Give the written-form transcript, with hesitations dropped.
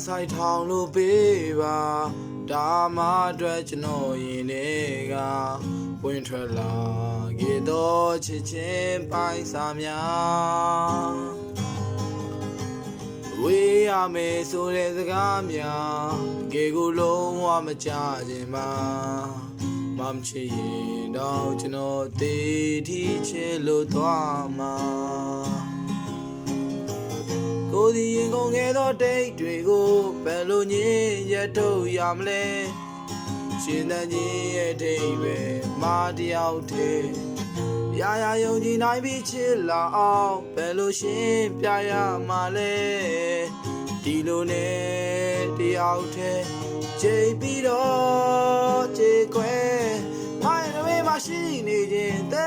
ဆိုင်ထောင်လို့ပေးပါဒါမှအတွက်ကျွန်တော်ရင်တွေကဝင်ထွက်လာခဲ့တော့ချစ်ချင်းပိုင်းစာများဝေးရမယ်ဆိုတဲ့စကားများတကယ်ကိုလုံးဝမကြခြင်းပါမမချစ်ရင်တော့ကျွန်တော်တေးထီချစ်လို့သွားမှာကိုဒီရင်ကုန်ခဲ့သောတိတ်တွေကိုဘယ်လိုညင်ရထုတ်ရမလဲရှင်သန်ခြင်းရဲ့တိတ်ပဲမာတယောက်တည်းရာရာယုံကြည်နိုင်ပြီးချစ်လာအောင်ဘယ်လိုရှင်းပြရမှာလဲဒီလိုနဲ့တယောက်တည်းချိန်ပြီးတော့ခြေခွဲမိုင်းတွေမှာရှိနေခြင်းတဲ